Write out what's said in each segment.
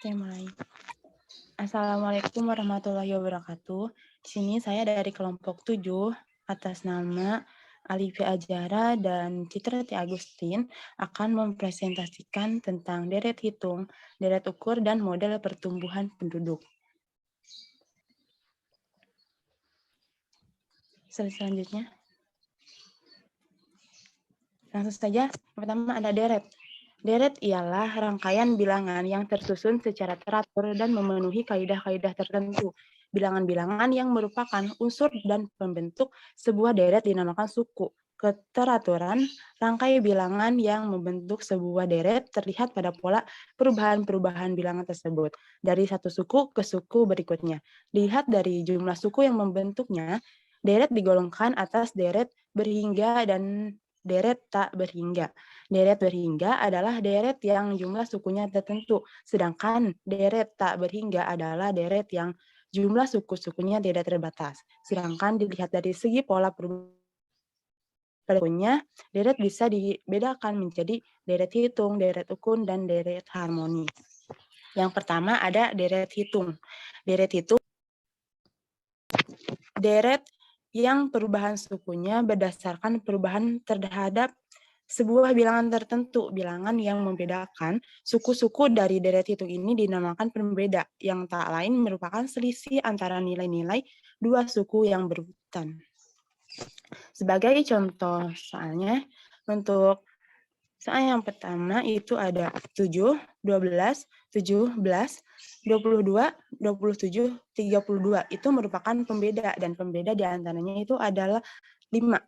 Oke, mulai. Assalamualaikum warahmatullahi wabarakatuh. Di sini saya dari kelompok 7 atas nama Alifia Ajara dan Citra T. Agustin akan mempresentasikan tentang deret hitung, deret ukur, dan model pertumbuhan penduduk. Selanjutnya. Langsung saja, pertama ada deret. Deret ialah rangkaian bilangan yang tersusun secara teratur dan memenuhi kaidah-kaidah tertentu. Bilangan-bilangan yang merupakan unsur dan pembentuk sebuah deret dinamakan suku. Keteraturan rangkai bilangan yang membentuk sebuah deret terlihat pada pola perubahan-perubahan bilangan tersebut dari satu suku ke suku berikutnya. Dilihat dari jumlah suku yang membentuknya, deret digolongkan atas deret berhingga dan deret tak berhingga. Deret berhingga adalah deret yang jumlah sukunya tertentu, sedangkan deret tak berhingga adalah deret yang jumlah suku-sukunya tidak terbatas. Sedangkan dilihat dari segi pola perubahannya, deret bisa dibedakan menjadi deret hitung, deret ukur, dan deret harmoni. Yang pertama ada deret hitung. Deret yang perubahan sukunya berdasarkan perubahan terhadap sebuah bilangan tertentu. Bilangan yang membedakan suku-suku dari deret hitung ini dinamakan pembeda, yang tak lain merupakan selisih antara nilai-nilai dua suku yang berurutan. Sebagai contoh soalnya, untuk soal yang pertama itu ada 7, 12, 17, 22, 27, 32. Itu merupakan pembeda, dan pembeda diantaranya itu adalah 5.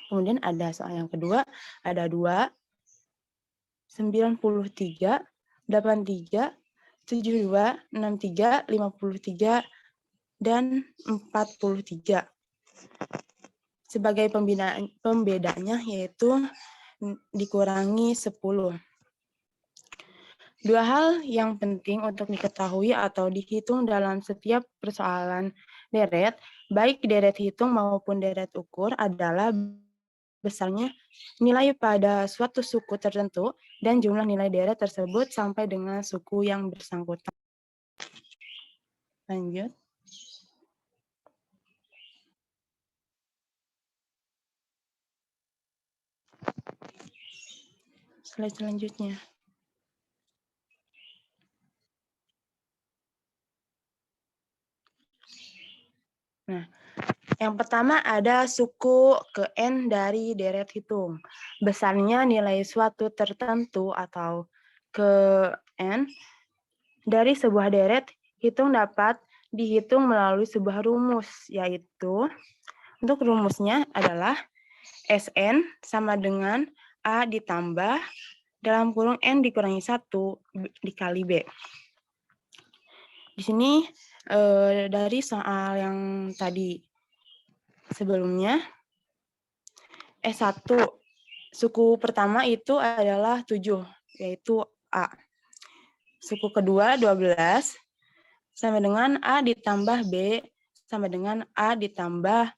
Kemudian ada soal yang kedua, ada 2, 93, 83, 72, 63, 53, dan 43. Sebagai pembedanya yaitu dikurangi 10. Dua hal yang penting untuk diketahui atau dihitung dalam setiap persoalan deret, baik deret hitung maupun deret ukur, adalah besarnya nilai pada suatu suku tertentu dan jumlah nilai deret tersebut sampai dengan suku yang bersangkutan. Lanjut. Slide selanjutnya. Nah, yang pertama ada suku ke N dari deret hitung. Besarnya nilai suatu tertentu atau ke N dari sebuah deret hitung dapat dihitung melalui sebuah rumus, yaitu untuk rumusnya adalah Sn sama dengan A ditambah dalam kurung N dikurangi 1 dikali B. Di sini dari soal yang tadi sebelumnya, S1 suku pertama itu adalah 7, yaitu A. Suku kedua 12 sama dengan A ditambah B sama dengan A ditambah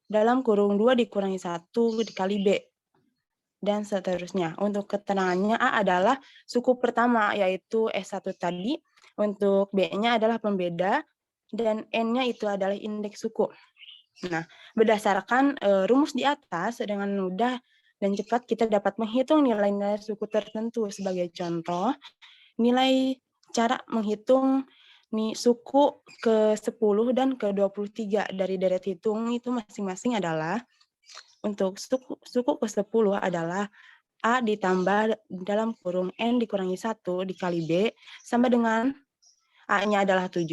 dalam kurung 2 dikurangi 1 dikali B. Dan seterusnya. Untuk keterangannya A adalah suku pertama, yaitu S1 tadi. Untuk B-nya adalah pembeda, dan N-nya itu adalah indeks suku. Nah, berdasarkan rumus di atas, dengan mudah dan cepat kita dapat menghitung nilai-nilai suku tertentu. Sebagai contoh, nilai cara menghitung suku ke-10 dan ke-23 dari deret hitung itu masing-masing adalah, untuk suku ke-10 adalah A ditambah dalam kurung N dikurangi 1 dikali B sama dengan A-nya adalah 7,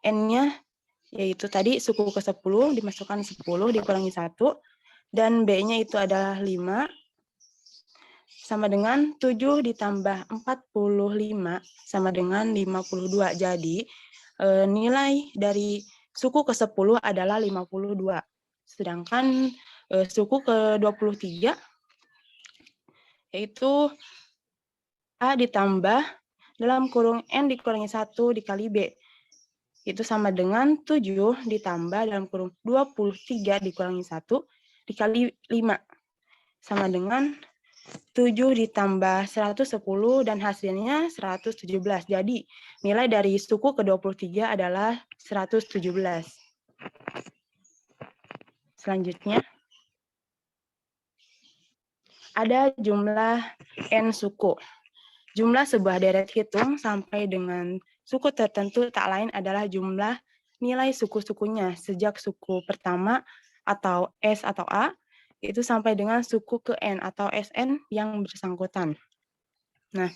N-nya yaitu tadi suku ke-10 dimasukkan 10 dikurangi 1, dan B-nya itu adalah 5, sama dengan 7 ditambah 45 sama dengan 52. Jadi nilai dari suku ke-10 adalah 52. Sedangkan suku ke-23 yaitu A ditambah dalam kurung N dikurangi 1 dikali B. Itu sama dengan 7 ditambah dalam kurung 23 dikurangi 1 dikali 5. Sama dengan 7 ditambah 110 dan hasilnya 117. Jadi nilai dari suku ke-23 adalah 117. Selanjutnya, ada jumlah N suku. Jumlah sebuah deret hitung sampai dengan suku tertentu tak lain adalah jumlah nilai suku-sukunya sejak suku pertama atau S atau A itu sampai dengan suku ke N atau SN yang bersangkutan. Nah,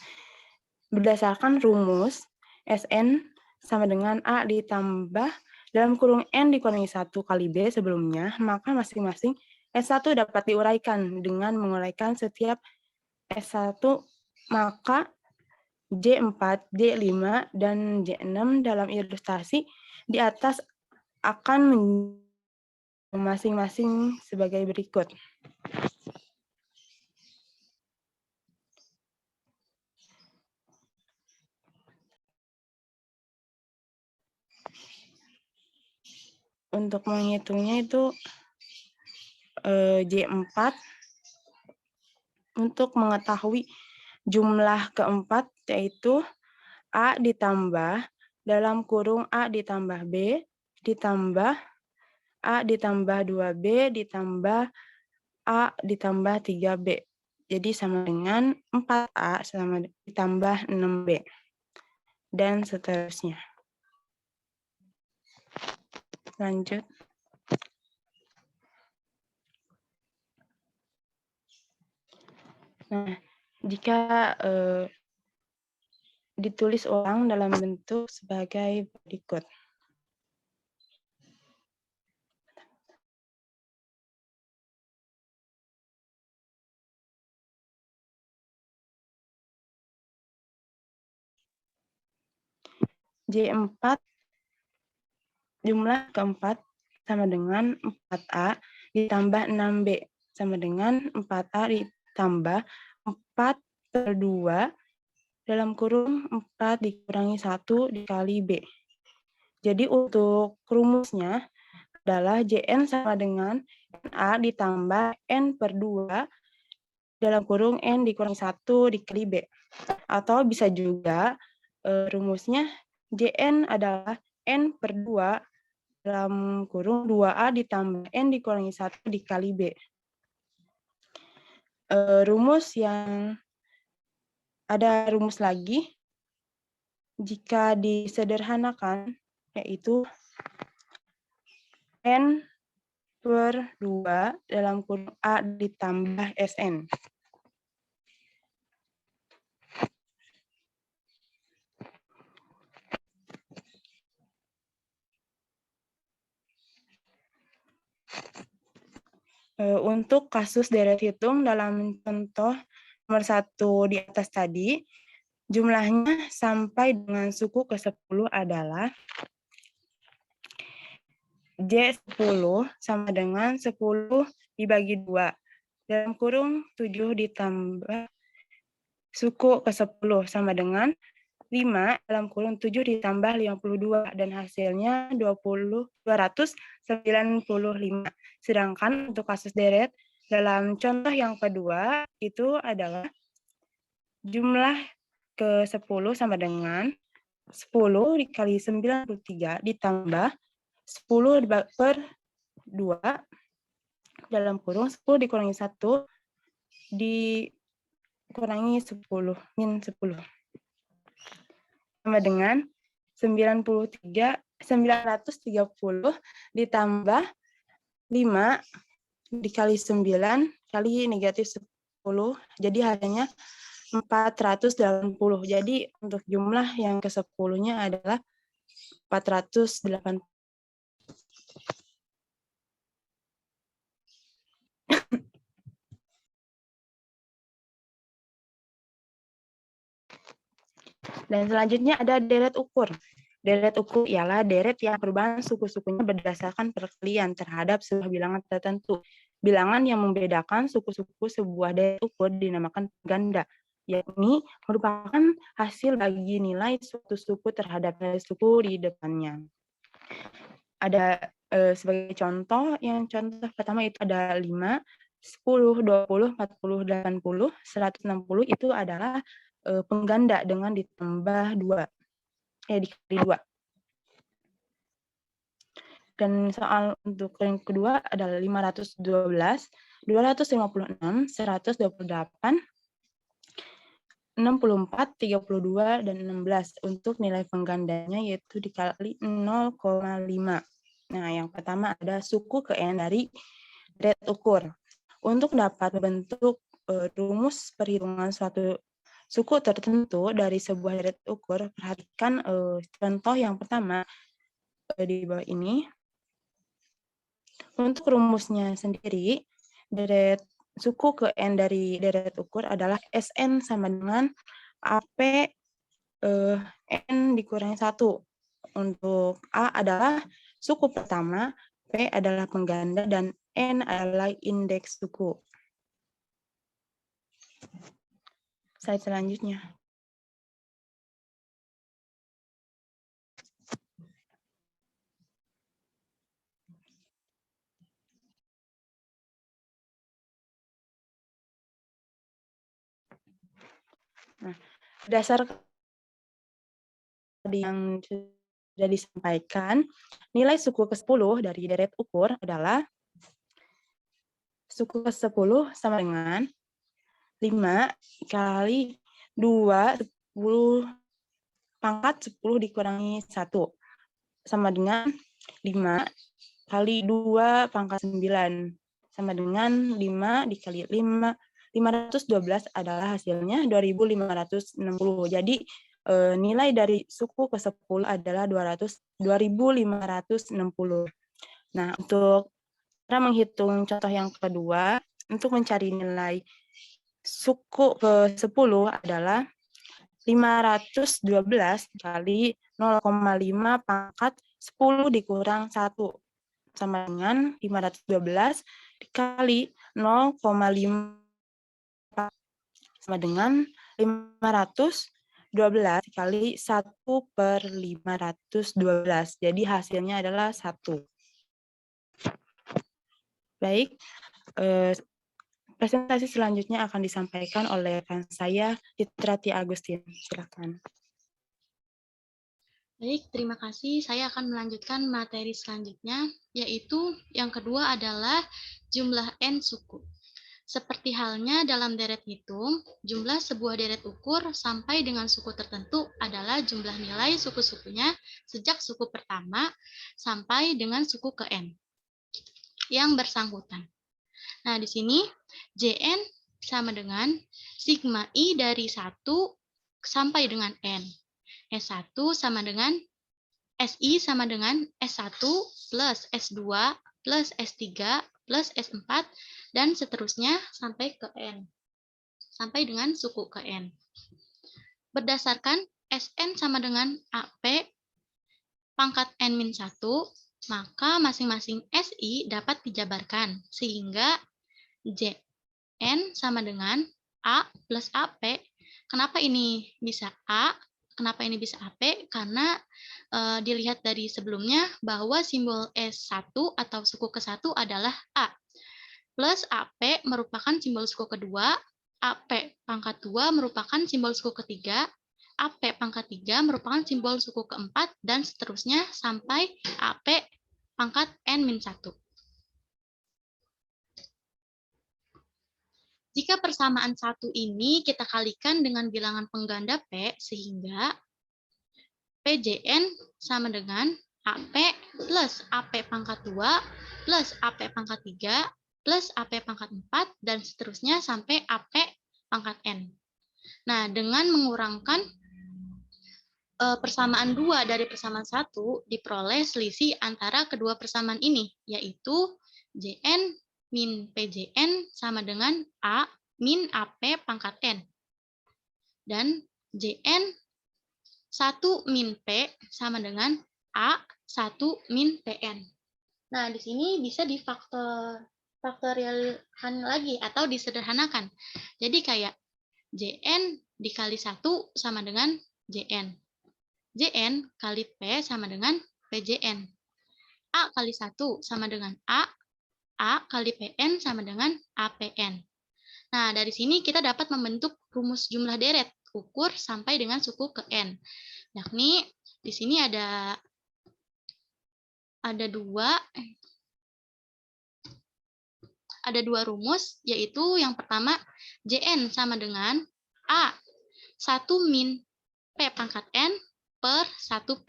berdasarkan rumus SN sama dengan A ditambah dalam kurung N dikurangi 1 kali B sebelumnya, maka masing-masing S1 dapat diuraikan dengan menguraikan setiap S1, maka J4, J5, dan J6 dalam ilustrasi di atas akan masing-masing sebagai berikut. Untuk menghitungnya itu J4 untuk mengetahui jumlah keempat yaitu A ditambah dalam kurung A ditambah B ditambah A ditambah 2B ditambah A ditambah 3B. Jadi sama dengan 4A sama ditambah 6B. Dan seterusnya. Lanjut. Nah, jika ditulis ulang dalam bentuk sebagai berikut. J4 jumlah keempat sama dengan 4A ditambah 6B sama dengan 4A ditambah 4/2 dalam kurung 4 dikurangi 1 dikali B. Jadi untuk rumusnya adalah JN sama dengan NA ditambah N/2 dalam kurung N dikurangi 1 dikali B. Atau bisa juga rumusnya JN adalah N/2 dalam kurung 2A ditambah N dikurangi 1 dikali B. Rumus yang ada rumus lagi jika disederhanakan yaitu N/2 dalam kurung A ditambah SN. Untuk kasus deret hitung dalam contoh nomor 1 di atas tadi, jumlahnya sampai dengan suku ke-10 adalah J10 sama dengan 10 dibagi 2. Dalam kurung 7 ditambah suku ke-10 sama dengan 5 dalam kurung 7 ditambah 52 dan hasilnya 295. Sedangkan untuk kasus deret dalam contoh yang kedua itu adalah jumlah ke-10 sama dengan 10 dikali 93 ditambah 10/2 dalam kurung 10 dikurangi 1 dikurangi 10 min 10 sama dengan 930 ditambah 5 dikali 9 kali negatif 10. Jadi hasilnya 480. Jadi untuk jumlah yang ke-10-nya adalah 480. Dan selanjutnya ada deret ukur. Deret ukur ialah deret yang perubahan suku-sukunya berdasarkan perkalian terhadap sebuah bilangan tertentu. Bilangan yang membedakan suku-suku sebuah deret ukur dinamakan ganda, yakni merupakan hasil bagi nilai suatu suku terhadap nilai suku di depannya. Ada sebagai contoh, yang contoh pertama itu ada 5 10, 20, 40, 80, 160 itu adalah pengganda dengan ditambah 2, dikali 2. Dan soal untuk yang kedua adalah 512, 256, 128, 64, 32, dan 16 untuk nilai penggandanya yaitu dikali 0,5. Nah, yang pertama ada suku ke N dari deret ukur. Untuk dapat membentuk rumus perhitungan suatu suku tertentu dari sebuah deret ukur, perhatikan contoh yang pertama di bawah ini. Untuk rumusnya sendiri, deret suku ke N dari deret ukur adalah Sn sama dengan AP N dikurangi 1. Untuk A adalah suku pertama, P adalah pengganda, dan N adalah indeks suku. Slide selanjutnya. Nah, berdasarkan yang sudah disampaikan, nilai suku ke-10 dari deret ukur adalah suku ke-10 sama dengan 5 kali 2, 10 pangkat 10 dikurangi 1. Sama dengan 5 kali 2 pangkat 9. Sama dengan 5 dikali 5. 512 adalah hasilnya 2560. Jadi nilai dari suku ke-10 adalah 2560. Nah, untuk cara menghitung contoh yang kedua, untuk mencari nilai suku ke-10 adalah 512 kali 0,5 pangkat 10 dikurang 1. Sama dengan 512 dikali 0,5 sama dengan 512 kali 1/512. Jadi hasilnya adalah 1. Baik, presentasi selanjutnya akan disampaikan oleh rekan saya, Fitrati Agustin. Silakan. Baik, terima kasih. Saya akan melanjutkan materi selanjutnya, yaitu yang kedua adalah jumlah N suku. Seperti halnya dalam deret hitung, jumlah sebuah deret ukur sampai dengan suku tertentu adalah jumlah nilai suku-sukunya sejak suku pertama sampai dengan suku ke N yang bersangkutan. Nah, di sini Jn sama dengan sigma I dari 1 sampai dengan N. S1 sama dengan SI sama dengan S1 plus S2 plus S3 plus S4 dan seterusnya sampai ke N. Sampai dengan suku ke N. Berdasarkan Sn sama dengan AP pangkat N-1, maka masing-masing SI dapat dijabarkan sehingga Jn sama dengan A plus AP. Kenapa ini bisa A? Kenapa ini bisa AP? Karena dilihat dari sebelumnya bahwa simbol S1 atau suku ke-1 adalah A. Plus AP merupakan simbol suku kedua, AP pangkat 2 merupakan simbol suku ketiga, AP pangkat 3 merupakan simbol suku keempat, dan seterusnya sampai AP pangkat N-1. Jika persamaan 1 ini kita kalikan dengan bilangan pengganda P, sehingga PJN sama dengan AP plus AP pangkat 2 plus AP pangkat 3 plus AP pangkat 4 dan seterusnya sampai AP pangkat N. Nah, dengan mengurangkan persamaan 2 dari persamaan 1 diperoleh selisih antara kedua persamaan ini, yaitu Jn min PJN sama dengan A min AP pangkat N. Dan Jn 1 min P sama dengan A 1 min PN. Nah, di sini bisa difaktorialkan lagi atau disederhanakan. Jadi kayak Jn dikali 1 sama dengan Jn. Jn kali P sama dengan PJN. A kali 1 sama dengan A. A kali PN sama dengan APN. Nah, dari sini kita dapat membentuk rumus jumlah deret ukur sampai dengan suku ke N. Yakni di sini ada dua rumus, yaitu yang pertama JN sama dengan A 1 min P pangkat N per 1P.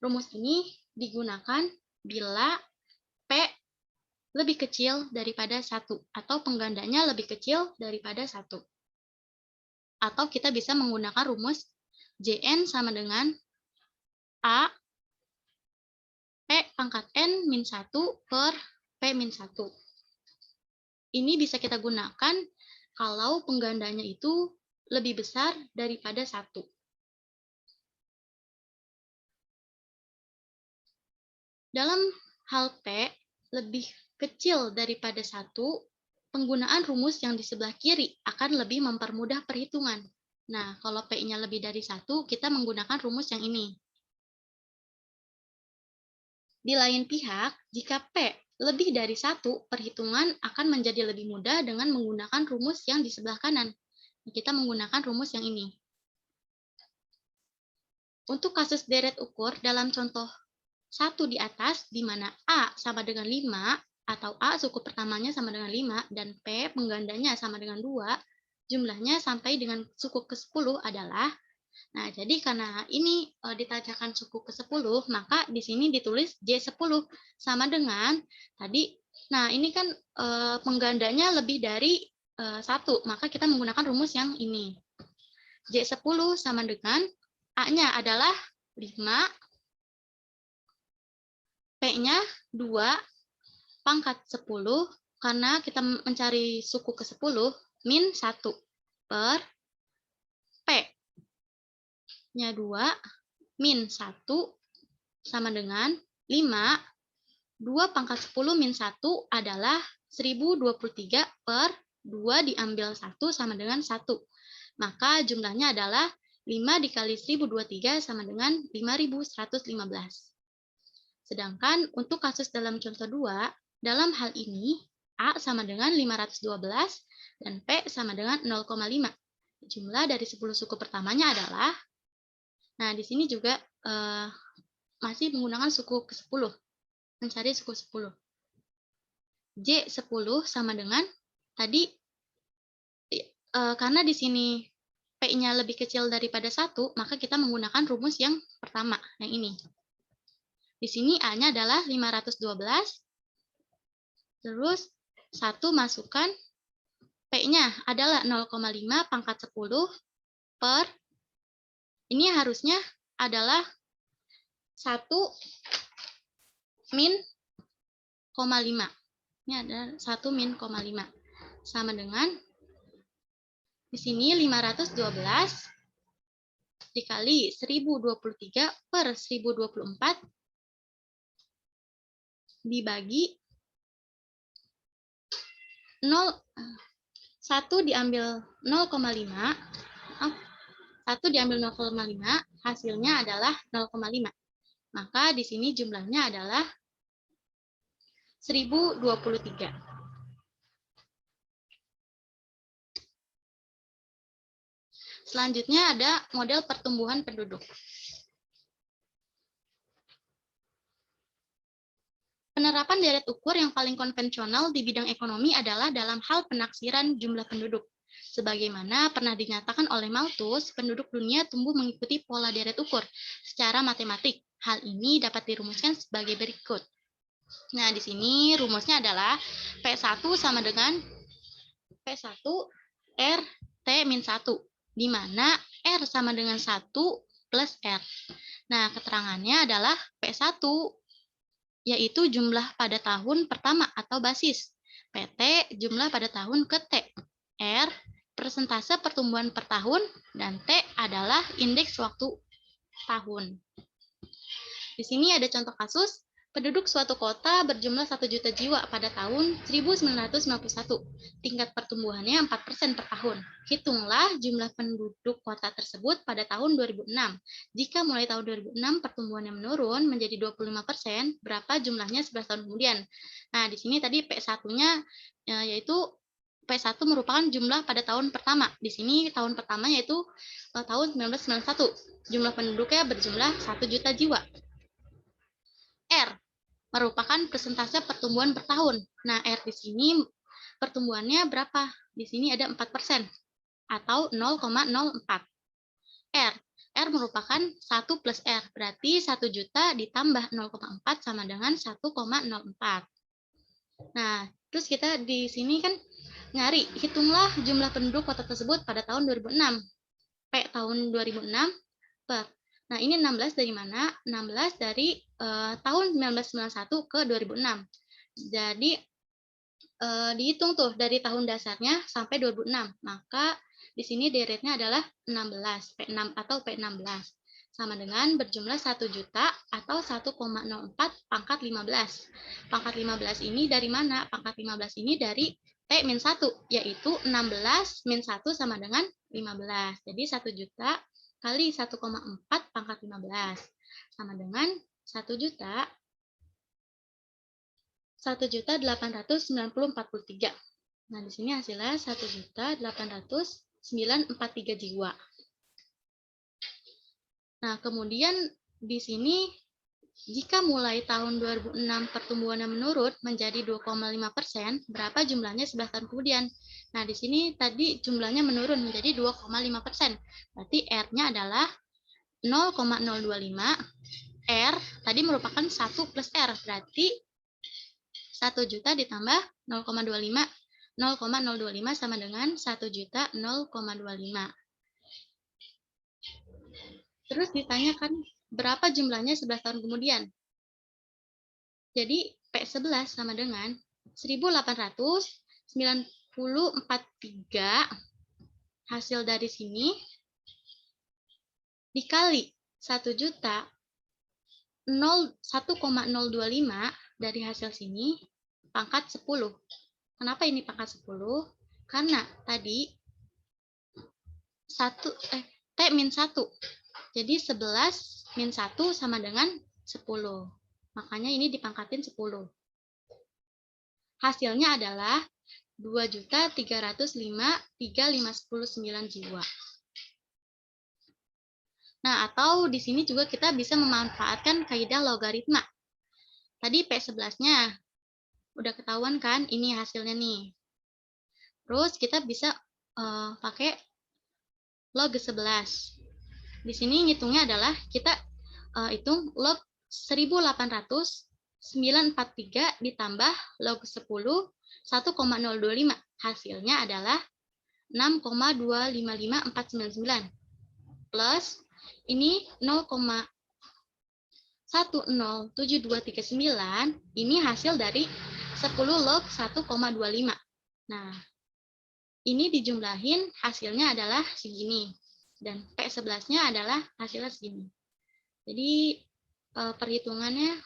Rumus ini digunakan bila P lebih kecil daripada 1 atau penggandanya lebih kecil daripada 1. Atau kita bisa menggunakan rumus JN sama dengan A P pangkat N min 1 per P min 1. Ini bisa kita gunakan kalau penggandanya itu lebih besar daripada 1. Dalam hal P lebih kecil daripada 1, penggunaan rumus yang di sebelah kiri akan lebih mempermudah perhitungan. Nah, kalau P-nya lebih dari 1, kita menggunakan rumus yang ini. Di lain pihak, jika P lebih dari 1, perhitungan akan menjadi lebih mudah dengan menggunakan rumus yang di sebelah kanan. Kita menggunakan rumus yang ini. Untuk kasus deret ukur dalam contoh 1 di atas, di mana A sama dengan 5, atau A suku pertamanya sama dengan 5, dan P penggandanya sama dengan 2, jumlahnya sampai dengan suku ke-10 adalah, nah jadi karena ini ditanyakan suku ke-10, maka di sini ditulis J10 sama dengan, tadi, nah ini kan penggandanya lebih dari 1, maka kita menggunakan rumus yang ini. J10 sama dengan, A-nya adalah 5, P-nya 2 pangkat 10, karena kita mencari suku ke-10, min 1 per P-nya 2 min 1 sama dengan 5. 2 pangkat 10 min 1 adalah 1023 per 2 diambil 1 sama dengan 1. Maka jumlahnya adalah 5 dikali 1023 sama dengan 5115. Sedangkan untuk kasus dalam contoh 2, dalam hal ini A sama dengan 512 dan P sama dengan 0,5. Jumlah dari 10 suku pertamanya adalah, nah di sini juga masih menggunakan suku ke-10, mencari suku 10. J10 sama dengan, tadi karena di sini P-nya lebih kecil daripada 1, maka kita menggunakan rumus yang pertama, yang ini. Di sini A-nya adalah 512, terus 1 masukkan P-nya adalah 0,5 pangkat 10 per, ini harusnya adalah 1 min 0,5. Ini ada 1 min 0,5. Sama dengan, di sini 512 dikali 1023 per 1024 dibagi 1 diambil 0,5, 1 diambil 0,5, hasilnya adalah 0,5. Maka di sini jumlahnya adalah 1023. Selanjutnya ada model pertumbuhan penduduk. Penerapan deret ukur yang paling konvensional di bidang ekonomi adalah dalam hal penaksiran jumlah penduduk. Sebagaimana pernah dinyatakan oleh Malthus, penduduk dunia tumbuh mengikuti pola deret ukur secara matematik. Hal ini dapat dirumuskan sebagai berikut. Nah, di sini rumusnya adalah P1 sama dengan P1 R T min 1, di mana R sama dengan 1 plus R. Nah, keterangannya adalah P1 yaitu jumlah pada tahun pertama atau basis. PT jumlah pada tahun ke T. R persentase pertumbuhan per tahun, dan T adalah indeks waktu tahun. Di sini ada contoh kasus, Penduduk suatu kota berjumlah 1 juta jiwa pada tahun 1991. Tingkat pertumbuhannya 4% per tahun. Hitunglah jumlah penduduk kota tersebut pada tahun 2006. Jika mulai tahun 2006 pertumbuhannya menurun menjadi 25%, berapa jumlahnya 11 tahun kemudian? Nah, di sini tadi P1-nya yaitu P1 merupakan jumlah pada tahun pertama. Di sini tahun pertama yaitu tahun 1991. Jumlah penduduknya berjumlah 1 juta jiwa. R merupakan persentase pertumbuhan per tahun. Nah, R di sini pertumbuhannya berapa? Di sini ada 4% atau 0,04. R merupakan 1 plus R, berarti 1 juta ditambah 0,4 sama dengan 1,04. Nah, terus kita di sini kan nyari, hitunglah jumlah penduduk kota tersebut pada tahun 2006. P tahun 2006 per. Nah, ini 16 dari mana? 16 dari tahun 1991 ke 2006. Jadi, dihitung tuh dari tahun dasarnya sampai 2006. Maka di sini deretnya adalah 16, P6 atau P16. Sama dengan berjumlah 1 juta atau 1,04 pangkat 15. Pangkat 15 ini dari mana? Pangkat 15 ini dari T-1, yaitu 16 min 1 sama dengan 15. Jadi 1 juta kali 1,4 pangkat 15 sama dengan 1.890.43. Nah, di sini hasilnya 1.809.43 jiwa. Nah, kemudian di sini jika mulai tahun 2006 pertumbuhannya menurun menjadi 2,5%, berapa jumlahnya 11 tahun kemudian? Nah, di sini tadi jumlahnya menurun menjadi 2,5%. Berarti R-nya adalah 0,025. R tadi merupakan 1 plus R, berarti 1 juta ditambah 0,025 sama dengan 1 juta 0,25. Terus ditanyakan berapa jumlahnya 11 tahun kemudian. Jadi P11 sama dengan 1894,3 hasil dari sini dikali 1 juta 1,025 dari hasil sini pangkat 10. Kenapa ini pangkat 10? Karena tadi T-1. Jadi 11 min 1 sama dengan 10. Makanya ini dipangkatin 10. Hasilnya adalah 2.305.359 jiwa. Nah, atau di sini juga kita bisa memanfaatkan kaidah logaritma. Tadi P11-nya udah ketahuan kan, ini hasilnya nih. Terus kita bisa pakai log 11. Di sini ngitungnya adalah kita hitung log 180943 ditambah log 10 1,025. Hasilnya adalah 6,255499 plus ini 0,107239, ini hasil dari 10 log 1,25. Nah, ini dijumlahin hasilnya adalah segini. Dan P11-nya adalah hasilnya segini. Jadi, perhitungannya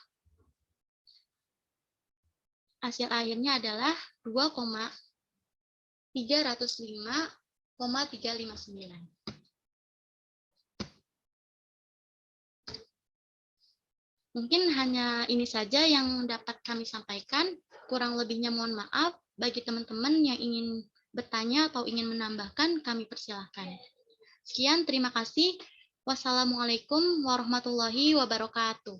hasil akhirnya adalah 2,305,359. Mungkin hanya ini saja yang dapat kami sampaikan. Kurang lebihnya mohon maaf. Bagi teman-teman yang ingin bertanya atau ingin menambahkan, kami persilahkan. Sekian, terima kasih. Wassalamualaikum warahmatullahi wabarakatuh.